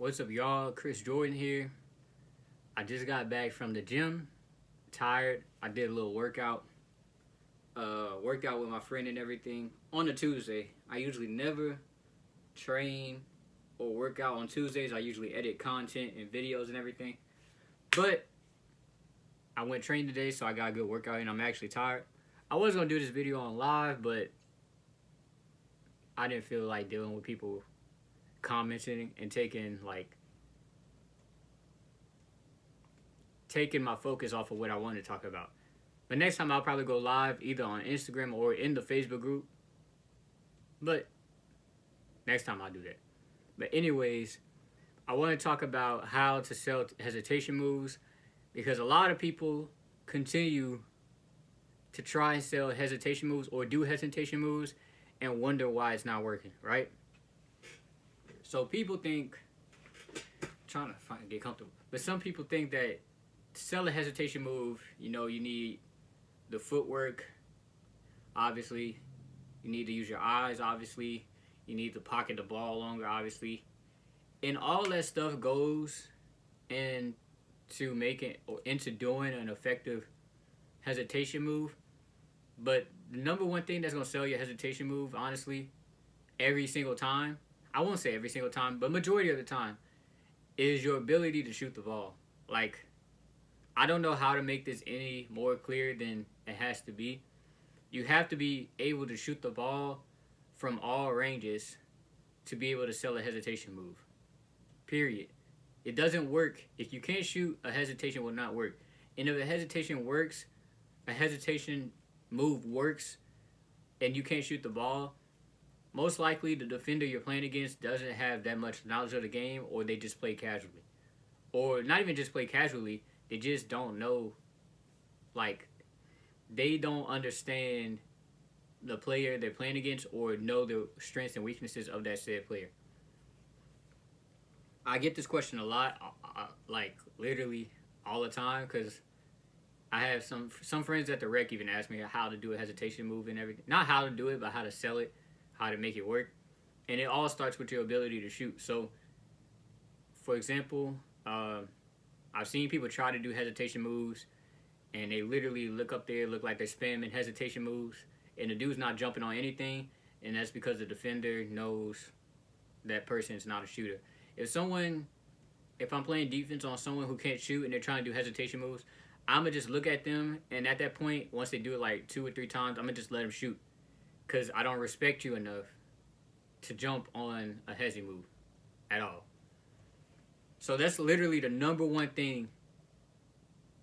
What's up, y'all? Chris Jordan here. I just got back from the gym, tired. I did a little workout, worked out with my friend and everything on a Tuesday. I usually never train or work out on Tuesdays. I usually edit content and videos and everything. But I went train today, so I got a good workout, and I'm actually tired. I was gonna do this video on live, but I didn't feel like dealing with people commenting and taking my focus off of what I wanted to talk about. But next time I'll probably go live either on Instagram or in the Facebook group. But next time I'll do that. But anyways, I want to talk about how to sell hesitation moves, because a lot of people continue to try and sell hesitation moves or do hesitation moves and wonder why it's not working, right? So people think, trying to get comfortable, but some people think that to sell a hesitation move, you need the footwork, obviously. You need to use your eyes, obviously. You need to pocket the ball longer, obviously. And all that stuff goes into making or into doing an effective hesitation move. But the number one thing that's going to sell your hesitation move, honestly, every single time, I won't say every single time, but majority of the time, is your ability to shoot the ball. Like, I don't know how to make this any more clear than it has to be. You have to be able to shoot the ball from all ranges to be able to sell a hesitation move. Period. It doesn't work. If you can't shoot, a hesitation will not work. And if a hesitation works, a hesitation move works, and you can't shoot the ball, most likely the defender you're playing against doesn't have that much knowledge of the game, or they just play casually. Or not even just play casually, they just don't know, like, they don't understand the player they're playing against or know the strengths and weaknesses of that said player. I get this question a lot, like literally all the time, because I have some friends at the rec even ask me how to do a hesitation move and everything. Not how to do it, but how to sell it, how to make it work. And it all starts with your ability to shoot. So, for example, I've seen people try to do hesitation moves, and they literally look up there, look like they're spamming hesitation moves, and the dude's not jumping on anything, and that's because the defender knows that person is not a shooter. If I'm playing defense on someone who can't shoot and they're trying to do hesitation moves, I'm going to just look at them, and at that point, once they do it like 2 or 3 times, I'm going to just let them shoot, because I don't respect you enough to jump on a hesi move at all. So that's literally the number one thing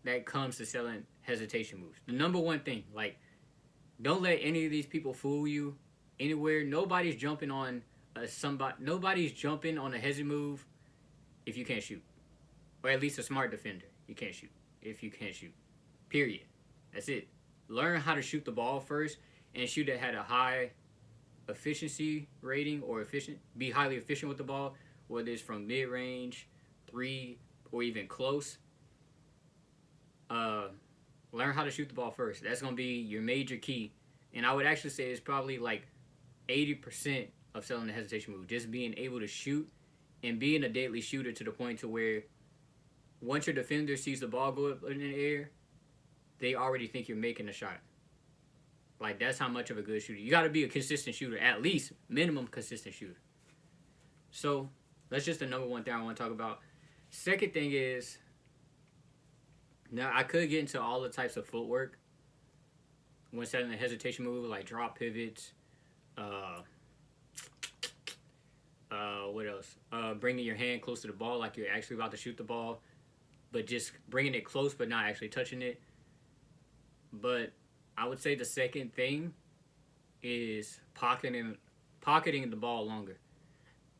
that comes to selling hesitation moves. The number one thing. Like, don't let any of these people fool you anywhere. Nobody's jumping on a hesi move if you can't shoot. Or at least a smart defender. You can't shoot if you can't shoot. Period. That's it. Learn how to shoot the ball first, and shoot it at a high efficiency rating, or be highly efficient with the ball, whether it's from mid-range, 3, or even close. Learn how to shoot the ball first. That's going to be your major key. And I would actually say it's probably like 80% of selling the hesitation move. Just being able to shoot and being a deadly shooter to the point to where once your defender sees the ball go up in the air, they already think you're making a shot. Like, that's how much of a good shooter. You got to be a consistent shooter, at least minimum consistent shooter. So that's just the number one thing I want to talk about. Second thing is, now I could get into all the types of footwork when setting a hesitation move, like drop pivots, what else? Bringing your hand close to the ball like you're actually about to shoot the ball, but just bringing it close but not actually touching it. But I would say the second thing is pocketing the ball longer.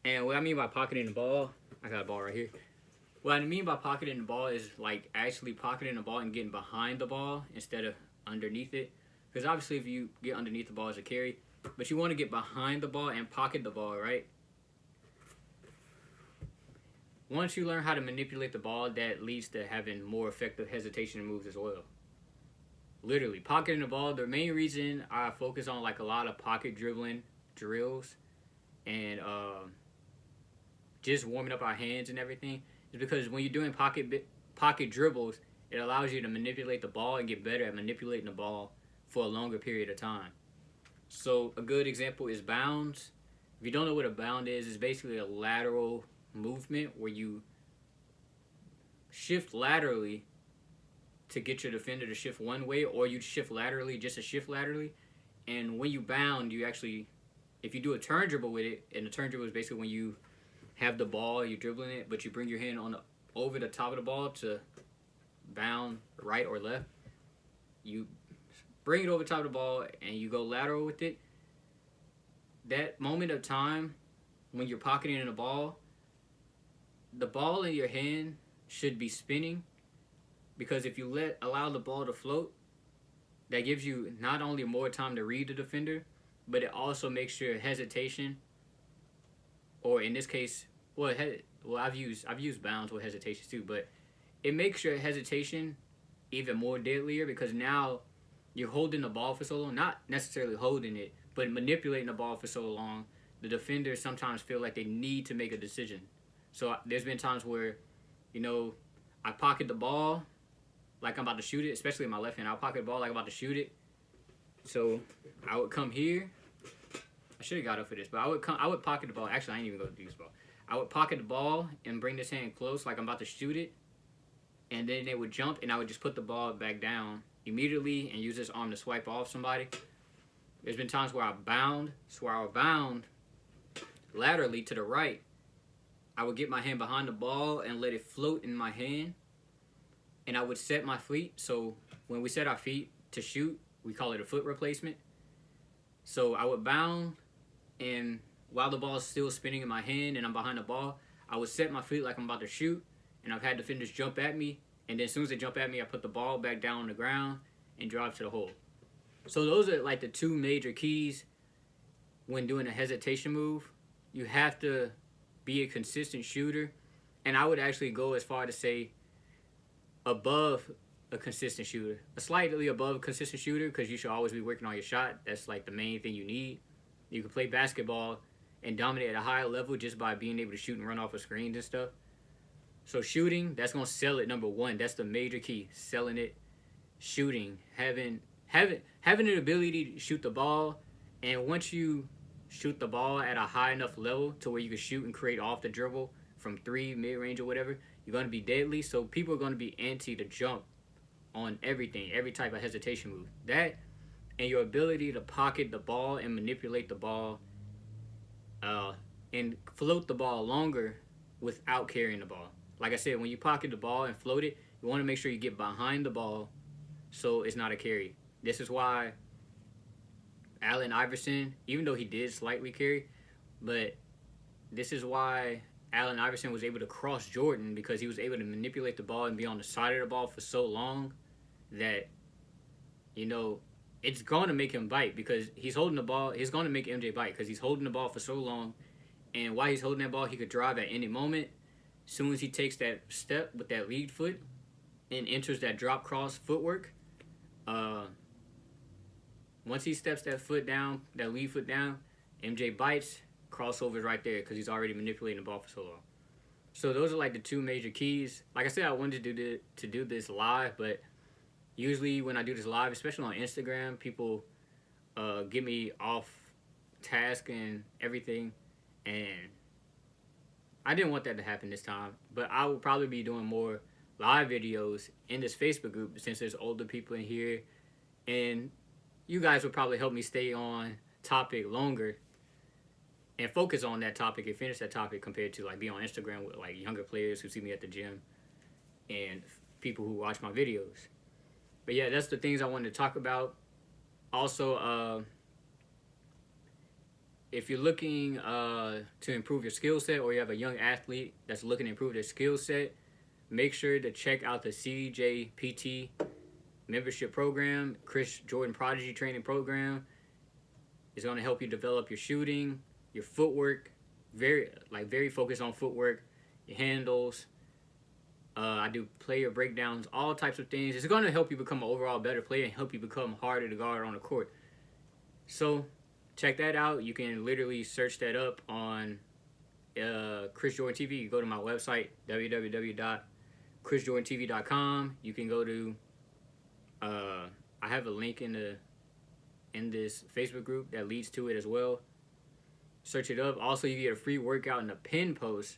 And what I mean by pocketing the ball, I got a ball right here. What I mean by pocketing the ball is like actually pocketing the ball and getting behind the ball instead of underneath it. Because obviously if you get underneath the ball as a carry, but you want to get behind the ball and pocket the ball, right? Once you learn how to manipulate the ball, that leads to having more effective hesitation moves as well. Literally, pocketing the ball. The main reason I focus on like a lot of pocket dribbling drills and just warming up our hands and everything is because when you're doing pocket dribbles, it allows you to manipulate the ball and get better at manipulating the ball for a longer period of time. So a good example is bounds. If you don't know what a bound is, it's basically a lateral movement where you shift laterally to get your defender to shift one way, or you shift laterally just to shift laterally. And when you bound, you actually, if you do a turn dribble with it, and the turn dribble is basically when you have the ball, you're dribbling it, but you bring your hand over the top of the ball to bound right or left. You bring it over the top of the ball and you go lateral with it. That moment of time when you're pocketing the ball in your hand should be spinning, because if you allow the ball to float, that gives you not only more time to read the defender, but it also makes your hesitation, or in this case, I've used bounds with hesitation too, but it makes your hesitation even more deadlier, because now you're holding the ball for so long, not necessarily holding it, but manipulating the ball for so long. The defenders sometimes feel like they need to make a decision. So there's been times where, I pocket the ball like I'm about to shoot it, especially in my left hand. I'll pocket the ball like I'm about to shoot it. So I would come here. I should have got up for this, but I would pocket the ball. Actually, I ain't even going to do this ball. I would pocket the ball and bring this hand close like I'm about to shoot it. And then they would jump, and I would just put the ball back down immediately and use this arm to swipe off somebody. There's been times where I would bound laterally to the right. I would get my hand behind the ball and let it float in my hand. And I would set my feet. So when we set our feet to shoot, we call it a foot replacement. So I would bound, and while the ball is still spinning in my hand and I'm behind the ball, I would set my feet like I'm about to shoot. And I've had defenders jump at me. And then as soon as they jump at me, I put the ball back down on the ground and drive to the hole. So those are like the two major keys when doing a hesitation move. You have to be a consistent shooter. And I would actually go as far to say above a consistent shooter. Slightly above a consistent shooter, because you should always be working on your shot. That's like the main thing you need. You can play basketball and dominate at a high level just by being able to shoot and run off of screens and stuff. So shooting, that's going to sell it, number one. That's the major key, selling it. Shooting, having an ability to shoot the ball. And once you shoot the ball at a high enough level to where you can shoot and create off the dribble from 3, mid-range or whatever, you're going to be deadly. So people are going to be anti to jump on everything, every type of hesitation move. That and your ability to pocket the ball and manipulate the ball and float the ball longer without carrying the ball. Like I said, when you pocket the ball and float it, you want to make sure you get behind the ball so it's not a carry. This is why Allen Iverson, even though he did slightly carry, but this is why Allen Iverson was able to cross Jordan, because he was able to manipulate the ball and be on the side of the ball for so long that, it's going to make him bite, because he's holding the ball. It's going to make MJ bite because he's holding the ball for so long. And while he's holding that ball, he could drive at any moment. As soon as he takes that step with that lead foot and enters that drop cross footwork, once he steps that foot down, that lead foot down, MJ bites, crossovers right there, because he's already manipulating the ball for so long. So those are like the two major keys. Like I said, I wanted to do this live, but usually when I do this live, especially on Instagram, people get me off task and everything, and I didn't want that to happen this time. But I will probably be doing more live videos in this Facebook group, since there's older people in here, and you guys would probably help me stay on topic longer and focus on that topic and finish that topic, compared to like be on Instagram with like younger players who see me at the gym and people who watch my videos. But yeah, that's the things I wanted to talk about. Also, if you're looking to improve your skill set, or you have a young athlete that's looking to improve their skill set, make sure to check out the CJPT membership program, Chris Jordan Prodigy Training Program. It's going to help you develop your shooting, your footwork, very focused on footwork, your handles. I do player breakdowns, all types of things. It's going to help you become an overall better player and help you become harder to guard on the court. So check that out. You can literally search that up on Chris Jordan TV, you go to my website, www.chrisjordantv.com. You can go to, I have a link in this Facebook group that leads to it as well. Search it up. Also, you get a free workout in a pin post,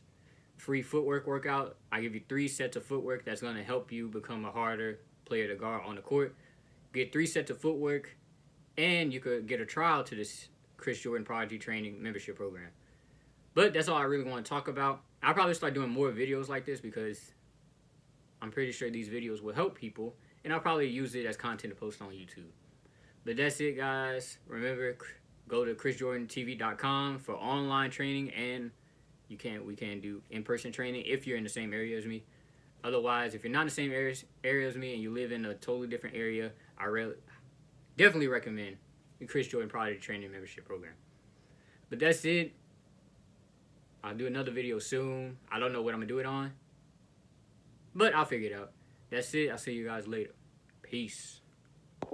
free footwork workout. I give you 3 sets of footwork that's going to help you become a harder player to guard on the court. Get 3 sets of footwork, and you could get a trial to this Chris Jordan Prodigy Training membership program. But that's all I really want to talk about. I'll probably start doing more videos like this because I'm pretty sure these videos will help people, and I'll probably use it as content to post on YouTube. But that's it, guys. Remember, go to chrisjordantv.com for online training, and we can do in-person training if you're in the same area as me. Otherwise, if you're not in the same area as me and you live in a totally different area, I definitely recommend the Chris Jordan Prodigy Training Membership Program. But that's it. I'll do another video soon. I don't know what I'm going to do it on, but I'll figure it out. That's it. I'll see you guys later. Peace.